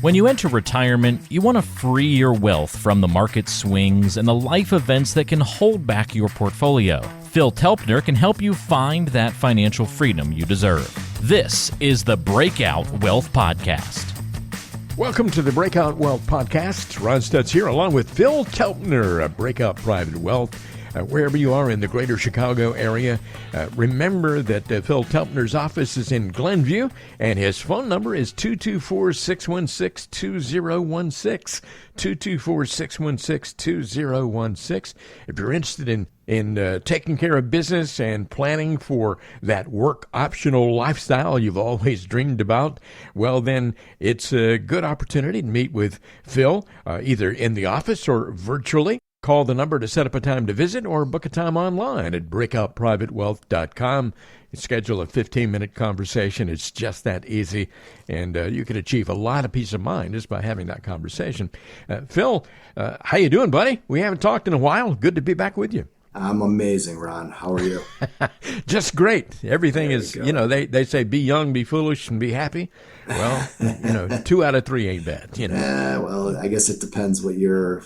When you enter retirement, you want to free your wealth from the market swings and the life events that can hold back your portfolio. Phil Telpner can help you find that financial freedom you deserve. This is the Breakout Wealth Podcast. Welcome to the Breakout Wealth Podcast. Ron Stutz here along with Phil Telpner of Breakout Private Wealth. Wherever you are in the greater Chicago area, remember that Phil Telpner's office is in Glenview, and his phone number is 224-616-2016, 224-616-2016. If you're interested in taking care of business and planning for that work-optional lifestyle you've always dreamed about, well, then it's a good opportunity to meet with Phil, either in the office or virtually. Call the number to set up a time to visit or book a time online at breakoutprivatewealth.com. Schedule a 15-minute conversation. It's just that easy, and you can achieve a lot of peace of mind just by having that conversation. Phil, how you doing, buddy? We haven't talked in a while. Good to be back with you. I'm amazing, Ron. How are you? Just great. Everything is, they say be young, be foolish, and be happy. Well, 2 out of 3 ain't bad, Well, I guess it depends what you're,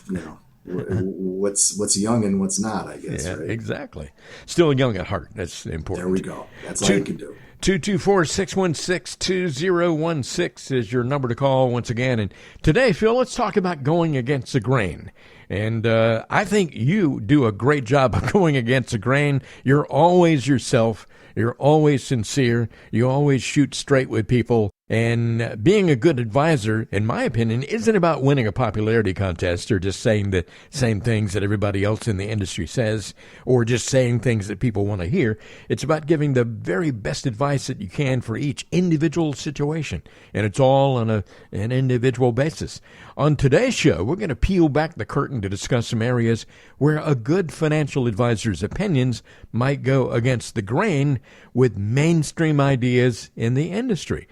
what's young and what's not, I guess. Yeah, right? Exactly. Still young at heart. That's important. There we go. That's all you can do. 224-616-2016 is your number to call once again. And today, Phil, let's talk about going against the grain. And I think you do a great job of going against the grain. You're always yourself. You're always sincere. You always shoot straight with people. And being a good advisor, in my opinion, isn't about winning a popularity contest or just saying the same things that everybody else in the industry says or just saying things that people want to hear. It's about giving the very best advice that you can for each individual situation. And it's all on an individual basis. On today's show, we're going to peel back the curtain to discuss some areas where a good financial advisor's opinions might go against the grain with mainstream ideas in the industry.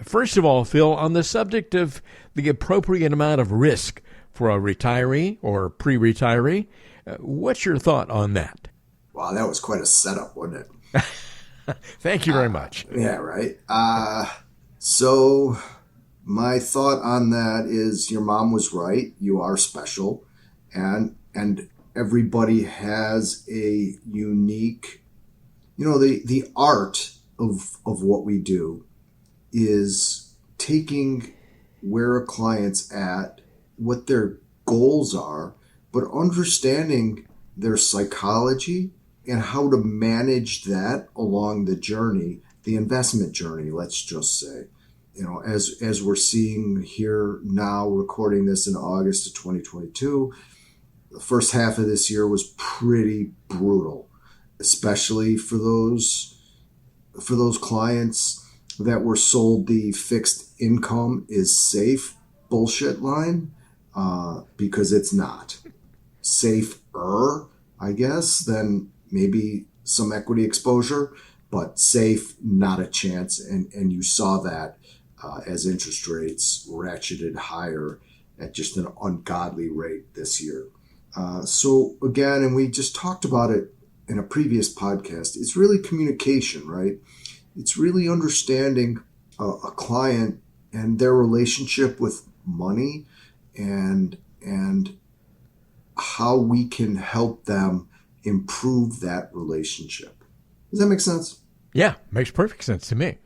First of all, Phil, on the subject of the appropriate amount of risk for a retiree or pre-retiree, what's your thought on that? Wow, that was quite a setup, wasn't it? Thank you very much. Yeah, right. So my thought on that is your mom was right. You are special, and everybody has a unique, the art of what we do is taking where a client's at, what their goals are, but understanding their psychology and how to manage that along the journey, the investment journey, let's just say. As we're seeing here now, recording this in August of 2022, the first half of this year was pretty brutal, especially for those clients that were sold the fixed income is safe bullshit line, because it's not. Safer, I guess, than maybe some equity exposure, but safe, not a chance. And you saw that as interest rates ratcheted higher at just an ungodly rate this year. So again, and we just talked about it in a previous podcast, it's really communication, right? It's really understanding a client and their relationship with money and how we can help them improve that relationship. Does that make sense? Yeah, makes perfect sense to me.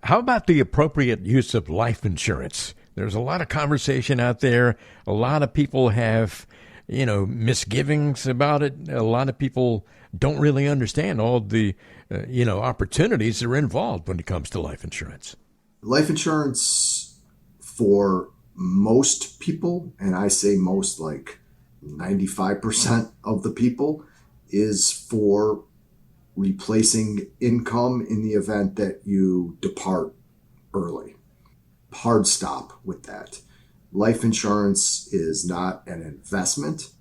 How about the appropriate use of life insurance? There's a lot of conversation out there. A lot of people have, misgivings about it. A lot of people don't really understand all the opportunities that are involved when it comes to life insurance. Life insurance for most people, and I say most like 95% of the people, is for replacing income in the event that you depart early. Hard stop with that. Life insurance is not an investment.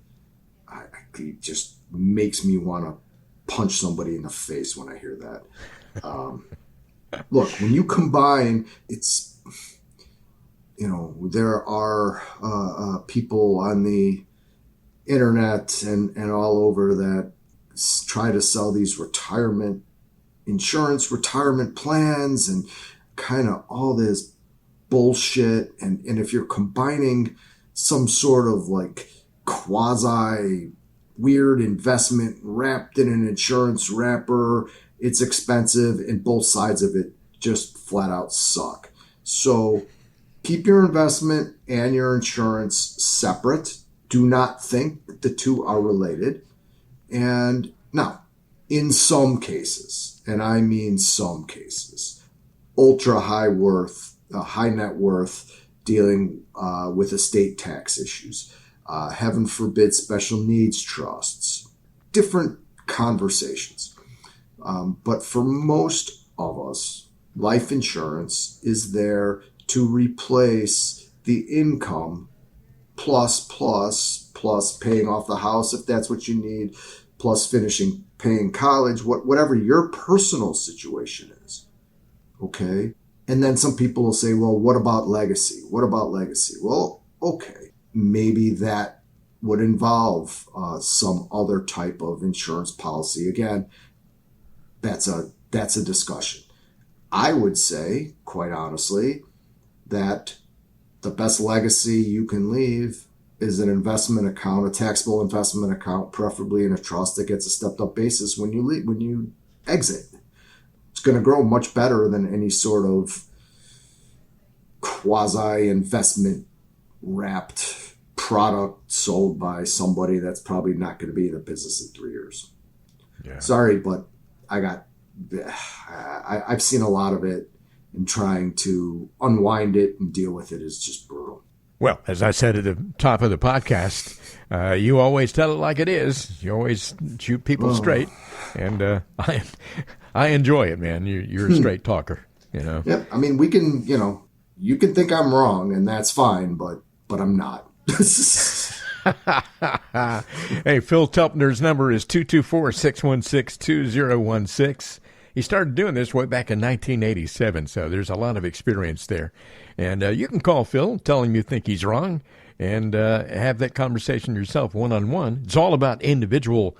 It just makes me want to punch somebody in the face when I hear that. Look, when you combine, it's, there are people on the internet and all over that try to sell these retirement insurance, retirement plans, and kind of all this bullshit. And if you're combining some sort of like quasi weird investment wrapped in an insurance wrapper, it's expensive, and both sides of it just flat out suck. So keep your investment and your insurance separate. Do not think that the two are related. And now, in some cases, and I mean some cases, ultra high net worth, dealing with estate tax issues, heaven forbid, special needs trusts, different conversations. But for most of us, life insurance is there to replace the income plus paying off the house if that's what you need, plus paying college, whatever your personal situation is. Okay? And then some people will say, well, what about legacy? What about legacy? Well, okay. Maybe that would involve some other type of insurance policy. Again, that's a discussion. I would say, quite honestly, that the best legacy you can leave is an investment account, a taxable investment account, preferably in a trust that gets a stepped up basis when you exit. It's going to grow much better than any sort of quasi investment wrapped product sold by somebody that's probably not going to be in the business in 3 years. Yeah. Sorry, but I've seen a lot of it, and trying to unwind it and deal with it is just brutal. Well, as I said at the top of the podcast, you always tell it like it is. You always shoot people straight, and I enjoy it, man. You're a straight talker, you know. Yep. I mean, we can, you can think I'm wrong, and that's fine, but I'm not. Hey, Phil Telpner's number is 224-616-2016. He started doing this way back in 1987, so there's a lot of experience there. And you can call Phil, tell him you think he's wrong, and have that conversation yourself one-on-one. It's all about individual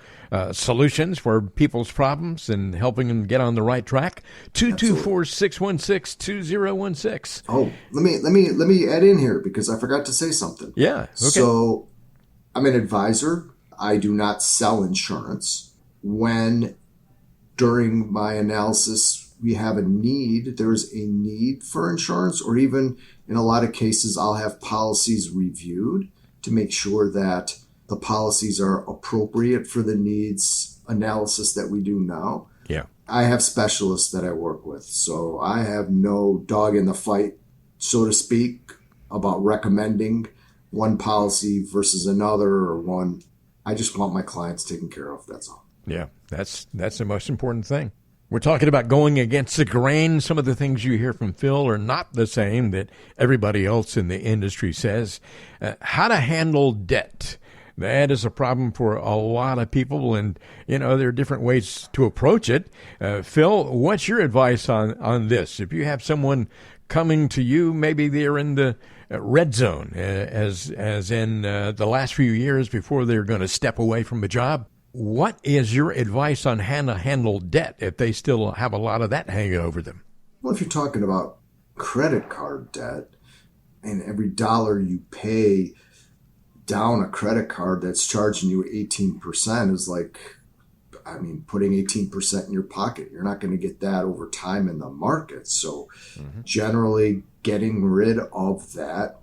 solutions for people's problems and helping them get on the right track. 224-616-2016. Oh, let me add in here because I forgot to say something. Yeah. Okay. So I'm an advisor. I do not sell insurance. When during my analysis we have there's a need for insurance, or even in a lot of cases I'll have policies reviewed to make sure that the policies are appropriate for the needs analysis that we do now. Yeah. I have specialists that I work with, so I have no dog in the fight, so to speak, about recommending one policy versus another or one. I just want my clients taken care of, that's all. Yeah, that's the most important thing. We're talking about going against the grain. Some of the things you hear from Phil are not the same that everybody else in the industry says. How to handle debt. That is a problem for a lot of people, and, there are different ways to approach it. Phil, what's your advice on this? If you have someone coming to you, maybe they're in the red zone, as in the last few years before they're going to step away from a job. What is your advice on how to handle debt if they still have a lot of that hanging over them? Well, if you're talking about credit card debt, and every dollar you pay down a credit card that's charging you 18% is putting 18% in your pocket. You're not going to get that over time in the market. So generally getting rid of that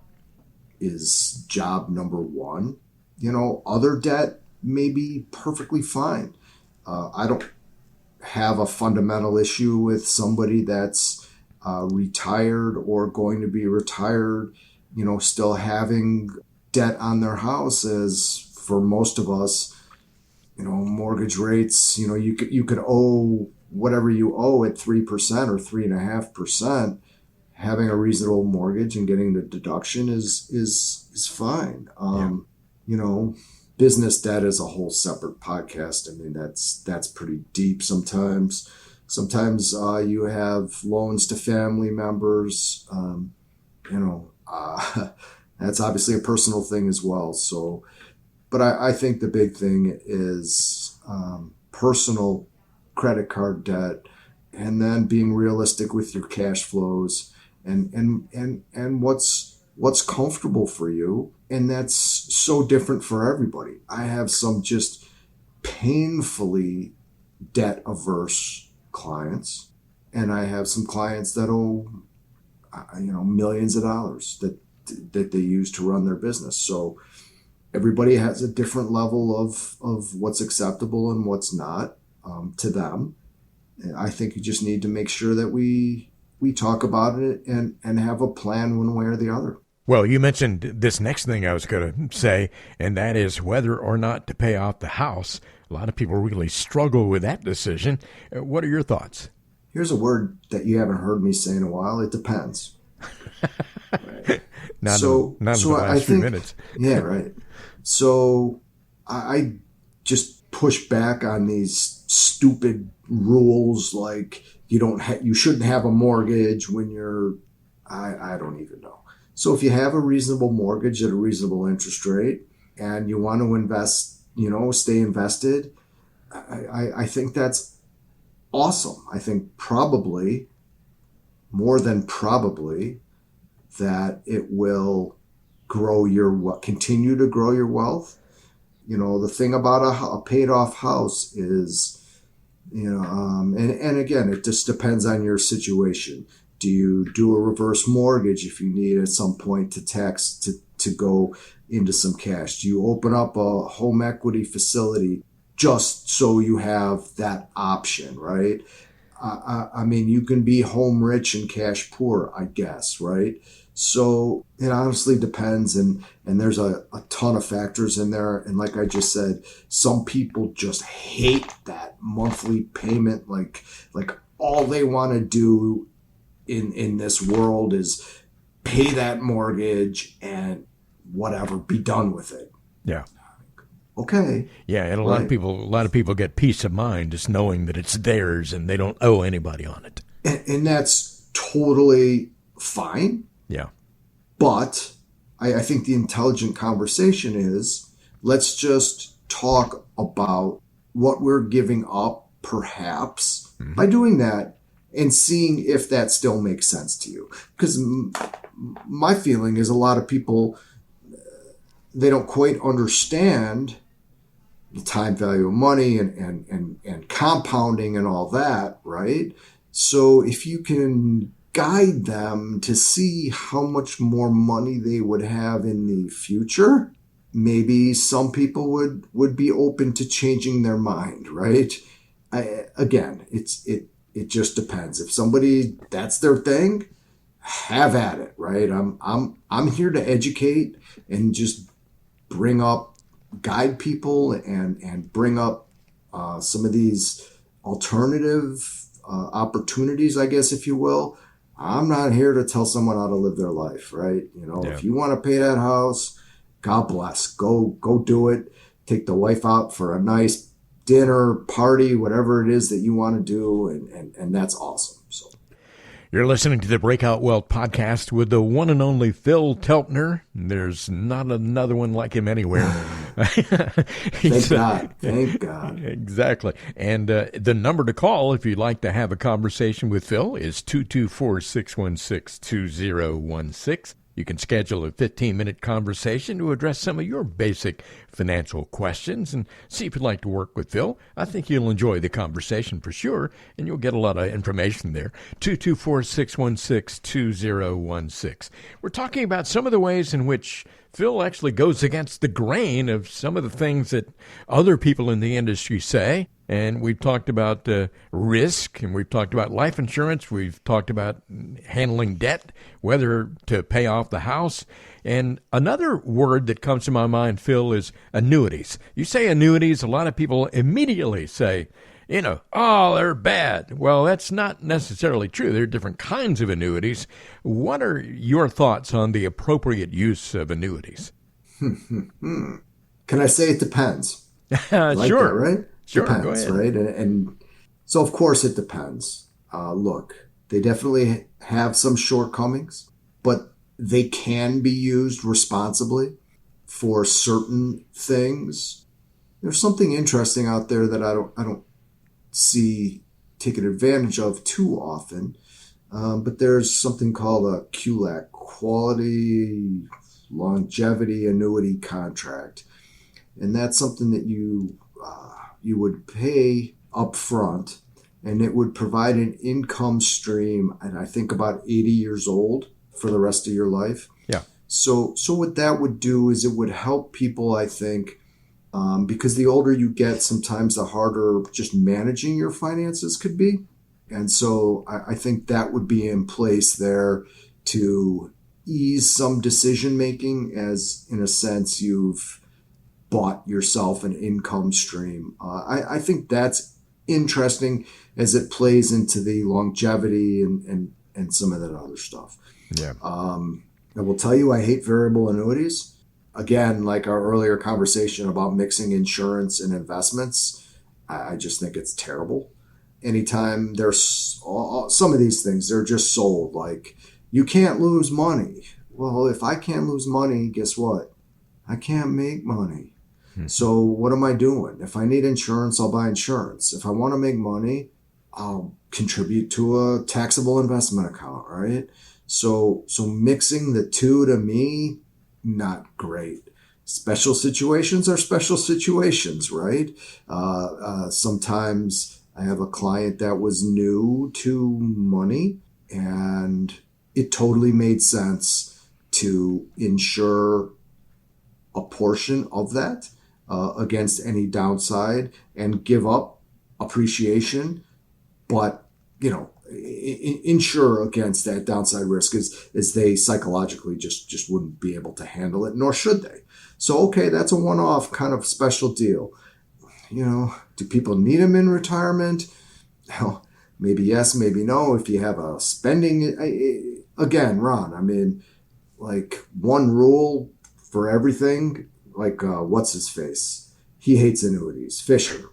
is job number one. Other debt may be perfectly fine. I don't have a fundamental issue with somebody that's retired or going to be retired, still having debt on their house. As for most of us, mortgage rates, you could owe whatever you owe at 3% or 3.5%. Having a reasonable mortgage and getting the deduction is fine. Business debt is a whole separate podcast. I mean, that's pretty deep sometimes. Sometimes you have loans to family members. That's obviously a personal thing as well. So, but I think the big thing is personal credit card debt, and then being realistic with your cash flows and what's comfortable for you. And that's so different for everybody. I have some just painfully debt averse clients, and I have some clients that owe millions of dollars that they use to run their business. So everybody has a different level of what's acceptable and what's not to them. And I think you just need to make sure that we talk about it and have a plan one way or the other. Well, you mentioned this next thing I was going to say, and that is whether or not to pay off the house. A lot of people really struggle with that decision. What are your thoughts? Here's a word that you haven't heard me say in a while. It depends. Right. Not in the last few minutes. Yeah, right. So I just push back on these stupid rules like you shouldn't have a mortgage when you're I don't even know. So if you have a reasonable mortgage at a reasonable interest rate and you want to invest, stay invested, I think that's awesome. I think probably, more than probably, that it will continue to grow your wealth. The thing about a paid off house is, and again, it just depends on your situation. Do you do a reverse mortgage if you need at some point to go into some cash? Do you open up a home equity facility just so you have that option, right? I mean, you can be home rich and cash poor, I guess, right? So it honestly depends, and there's a ton of factors in there. And like I just said, some people just hate that monthly payment. Like all they want to do in this world is pay that mortgage and whatever, be done with it. Yeah. Okay. Yeah, and a lot of people get peace of mind just knowing that it's theirs and they don't owe anybody on it. And that's totally fine. Yeah. But I think the intelligent conversation is, let's just talk about what we're giving up, perhaps, by doing that and seeing if that still makes sense to you. Because my feeling is a lot of people, they don't quite understand the time value of money and compounding and all that, right? So if you can guide them to see how much more money they would have in the future, maybe some people would be open to changing their mind, right? Again, it just depends. If somebody, that's their thing, have at it, right? I'm here to educate and just guide people and bring up some of these alternative opportunities, I guess, if you will. I'm not here to tell someone how to live their life, right? If you want to pay that house, God bless. Go do it. Take the wife out for a nice dinner, party, whatever it is that you want to do, and that's awesome. So you're listening to the Breakout Wealth Podcast with the one and only Phil Telpner. There's not another one like him anywhere. Thank God. Thank God. Exactly. And the number to call if you'd like to have a conversation with Phil is 224-616-2016. You can schedule a 15-minute conversation to address some of your basic financial questions and see if you'd like to work with Phil. I think you'll enjoy the conversation for sure, and you'll get a lot of information there. 224-616-2016. We're talking about some of the ways in which Phil actually goes against the grain of some of the things that other people in the industry say. And we've talked about risk, and we've talked about life insurance. We've talked about handling debt, whether to pay off the house. And another word that comes to my mind, Phil, is annuities. You say annuities, a lot of people immediately say, oh, they're bad. Well, that's not necessarily true. There are different kinds of annuities. What are your thoughts on the appropriate use of annuities? Can I say it depends? Sure. That, right? Sure, depends, go ahead. Right? And so, of course, it depends. Look, they definitely have some shortcomings, but they can be used responsibly for certain things. There's something interesting out there that I don't see taken advantage of too often. But there's something called a QLAC, Quality Longevity Annuity Contract. And that's something that you would pay up front, and it would provide an income stream, and I think about 80 years old for the rest of your life. Yeah. So what that would do is it would help people, I think, because the older you get, sometimes the harder just managing your finances could be. And so I think that would be in place there to ease some decision making, as in a sense you've bought yourself an income stream. I think that's interesting as it plays into the longevity and some of that other stuff. Yeah. I will tell you, I hate variable annuities. Again, like our earlier conversation about mixing insurance and investments, I just think it's terrible. Anytime there's some of these things, they're just sold like you can't lose money. Well, if I can't lose money, guess what? I can't make money. So what am I doing? If I need insurance, I'll buy insurance. If I want to make money, I'll contribute to a taxable investment account, right? So mixing the two, to me, not great. Special situations are special situations, right? Sometimes I have a client that was new to money, and it totally made sense to insure a portion of that against any downside and give up appreciation, but insure against that downside risk as they psychologically just wouldn't be able to handle it, nor should they. So okay, that's a one-off kind of special deal. Do people need them in retirement? Well, maybe yes, maybe no. If you have a spending, again, Ron, I mean, like one rule for everything, like what's his face? He hates annuities.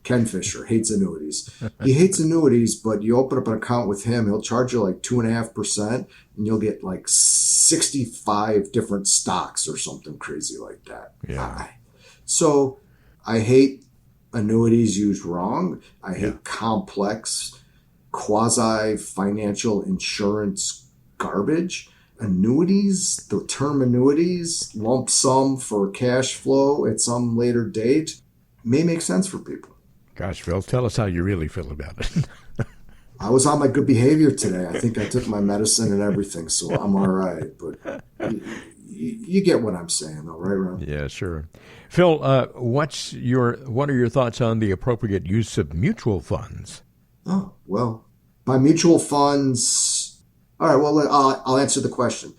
Ken Fisher hates annuities. He hates annuities, but you open up an account with him, he'll charge you like 2.5%, and you'll get like 65 different stocks or something crazy like that. Yeah. So I hate annuities used wrong. I hate complex quasi-financial insurance garbage. Annuities, the term annuities, lump sum for cash flow at some later date, may make sense for people. Gosh, Phil, tell us how you really feel about it. I was on my good behavior today. I think I took my medicine and everything, so I'm all right. But you get what I'm saying, though, right, Ron? Yeah, sure. Phil, what are your thoughts on the appropriate use of mutual funds? Oh, well, by mutual funds, all right, well, I'll answer the question.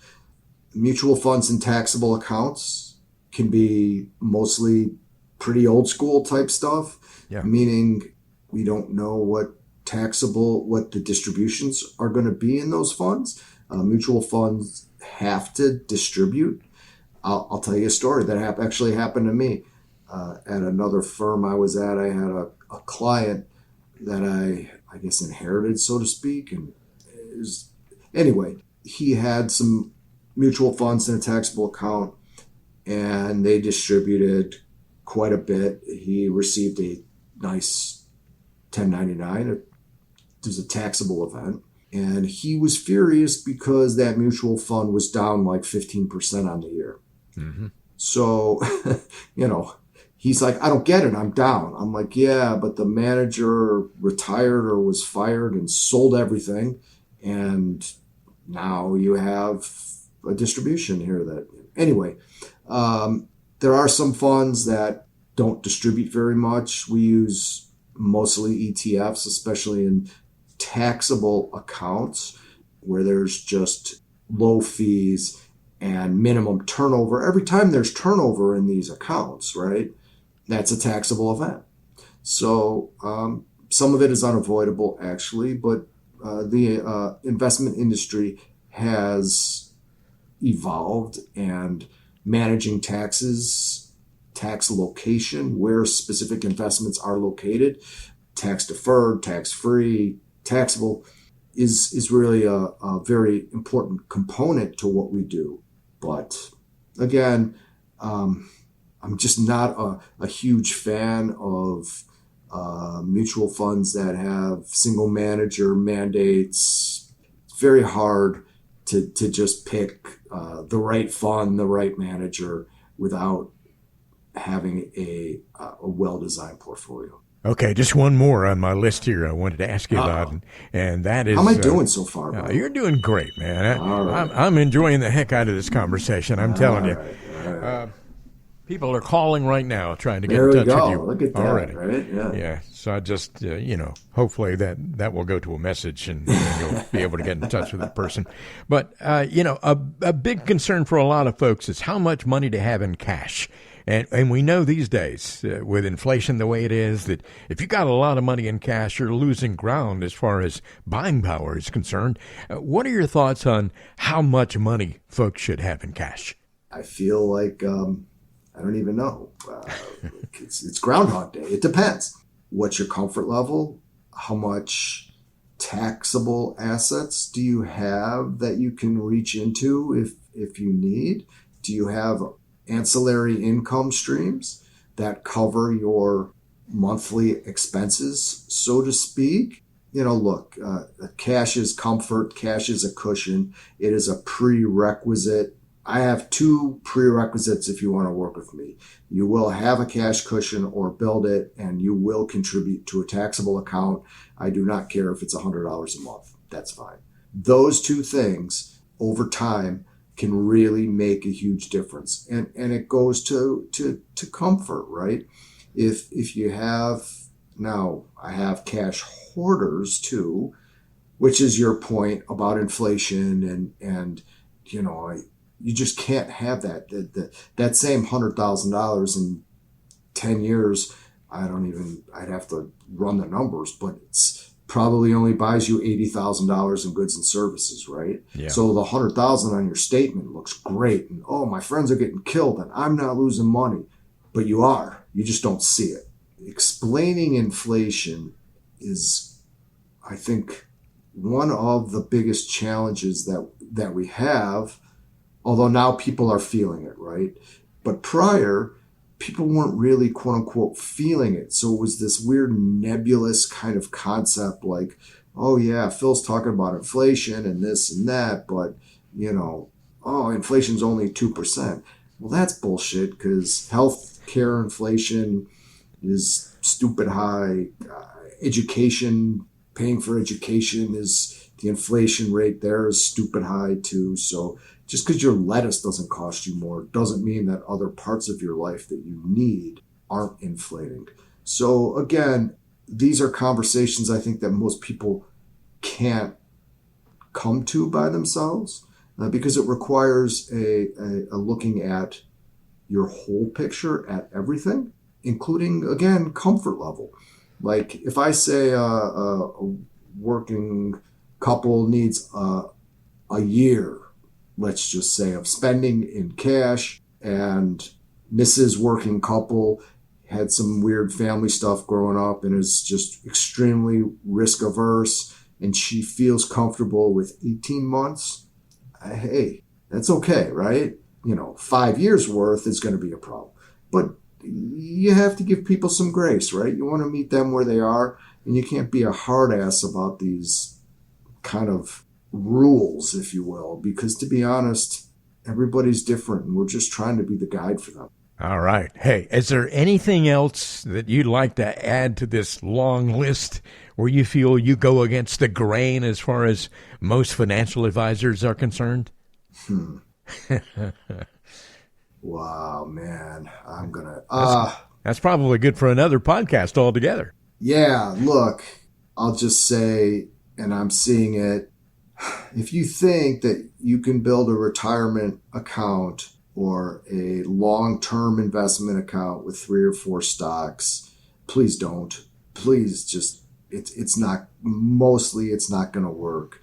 Mutual funds and taxable accounts can be mostly pretty old school type stuff, meaning we don't know what the distributions are going to be in those funds. Mutual funds have to distribute. I'll tell you a story that actually happened to me. At another firm I was at, I had a client that I guess inherited, so to speak. And anyway, he had some mutual funds in a taxable account, and they distributed quite a bit. He received a nice 1099. It was a taxable event. And he was furious because that mutual fund was down like 15% on the year. Mm-hmm. So, he's like, I don't get it. I'm down. I'm like, yeah, but the manager retired or was fired and sold everything. And now you have a distribution here anyway, there are some funds that don't distribute very much. We use mostly ETFs, especially in taxable accounts where there's just low fees and minimum turnover. Every time there's turnover in these accounts, right, that's a taxable event. So some of it is unavoidable, actually, but the investment industry has evolved, and managing taxes, tax location, where specific investments are located, tax deferred, tax free, taxable, is really a very important component to what we do. But again, I'm just not a huge fan of mutual funds that have single manager mandates. it's very hard to just pick the right fund, the right manager without having a well-designed portfolio. Okay, just one more on my list here I wanted to ask you about, and that is... How am I doing so far, bro? You're doing great, man. All right. I'm enjoying the heck out of this conversation, I'm telling you. All right. People are calling right now trying to get There in we touch go. with you Look at that, already. right? Yeah, so I just, hopefully that will go to a message and you'll be able to get in touch with that person. But, a big concern for a lot of folks is how much money to have in cash. And we know these days, with inflation the way it is, that if you got a lot of money in cash, you're losing ground as far as buying power is concerned. What are your thoughts on how much money folks should have in cash? I feel like I don't even know. It's Groundhog Day. It depends. What's your comfort level? How much taxable assets do you have that you can reach into if you need? Do you have ancillary income streams that cover your monthly expenses, so to speak? Look, cash is comfort. Cash is a cushion. It is a prerequisite. I have two prerequisites if you want to work with me. You will have a cash cushion or build it, and you will contribute to a taxable account. I do not care if it's $100 a month. That's fine. Those two things over time can really make a huge difference. And it goes to comfort, right? If you have, now I have cash hoarders too, which is your point about inflation and you just can't have that. That same $100,000 in 10 years, I'd have to run the numbers, but it's probably only buys you $80,000 in goods and services, right? Yeah. So the 100,000 on your statement looks great. And, my friends are getting killed and I'm not losing money. But you are. You just don't see it. Explaining inflation is, I think, one of the biggest challenges that we have, although now people are feeling it, right? But prior, people weren't really, quote unquote, feeling it. So it was this weird nebulous kind of concept like, oh yeah, Phil's talking about inflation and this and that, but inflation's only 2%. Well, that's bullshit because healthcare inflation is stupid high. Education, paying for education is, the inflation rate there is stupid high too. So just because your lettuce doesn't cost you more doesn't mean that other parts of your life that you need aren't inflating. So again, these are conversations I think that most people can't come to by themselves because it requires a looking at your whole picture at everything, including, again, comfort level. Like if I say a working couple needs a year, let's just say, of spending in cash, and Mrs. Working couple had some weird family stuff growing up and is just extremely risk averse, and she feels comfortable with 18 months. Hey, that's okay, right? 5 years worth is going to be a problem. But you have to give people some grace, right? You want to meet them where they are, and you can't be a hard ass about these kind of rules, if you will, because to be honest, everybody's different and we're just trying to be the guide for them. All right. Hey, is there anything else that you'd like to add to this long list where you feel you go against the grain as far as most financial advisors are concerned? Wow, man. I'm going to... That's probably good for another podcast altogether. Yeah, look, I'll just say, and I'm seeing it, if you think that you can build a retirement account or a long-term investment account with 3 or 4 stocks, please don't. Please just, it's not going to work.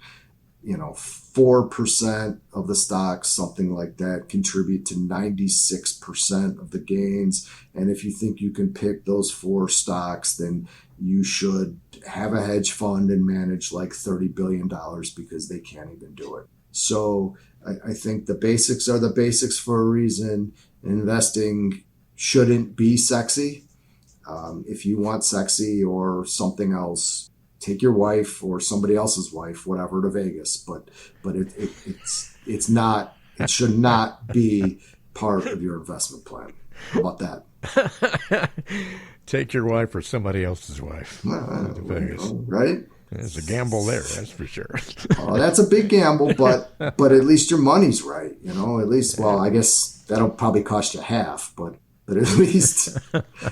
4% of the stocks, something like that, contribute to 96% of the gains. And if you think you can pick those 4 stocks, then you should have a hedge fund and manage like $30 billion because they can't even do it. So I think the basics are the basics for a reason. Investing shouldn't be sexy. If you want sexy or something else, take your wife or somebody else's wife, whatever, to Vegas. But it's not. It should not be part of your investment plan. How about that? Take your wife or somebody else's wife to Vegas. Right? There's a gamble there, that's for sure. Oh, that's a big gamble, but at least your money's right. At least, well, I guess that'll probably cost you half, but at least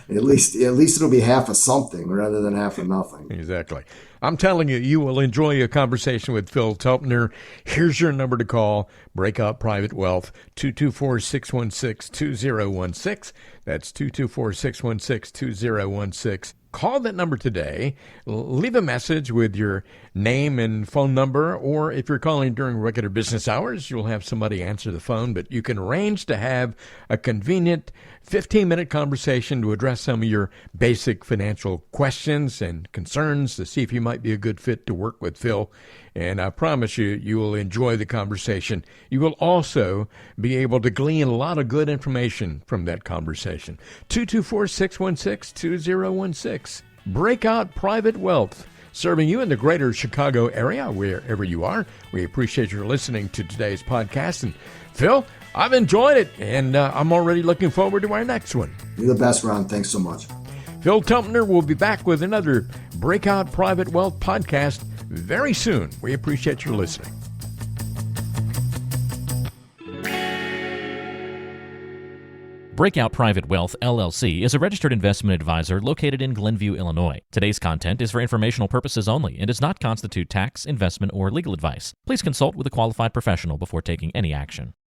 it'll be half of something rather than half of nothing. Exactly. I'm telling you, you will enjoy a conversation with Phil Telpner. Here's your number to call. Breakout Private Wealth, 224-616-2016. That's 224-616-2016. Call that number today. Leave a message with your name and phone number, or if you're calling during regular business hours, you'll have somebody answer the phone, but you can arrange to have a convenient 15-minute conversation to address some of your basic financial questions and concerns to see if you might be a good fit to work with Phil. And I promise you, you will enjoy the conversation. You will also be able to glean a lot of good information from that conversation. 224-616-2016. Breakout Private Wealth, serving you in the greater Chicago area, wherever you are. We appreciate your listening to today's podcast. And Phil, I've enjoyed it, and I'm already looking forward to our next one. You're the best, Ron. Thanks so much. Phil Telpner will be back with another Breakout Private Wealth podcast very soon. We appreciate your listening. Breakout Private Wealth, LLC, is a registered investment advisor located in Glenview, Illinois. Today's content is for informational purposes only and does not constitute tax, investment, or legal advice. Please consult with a qualified professional before taking any action.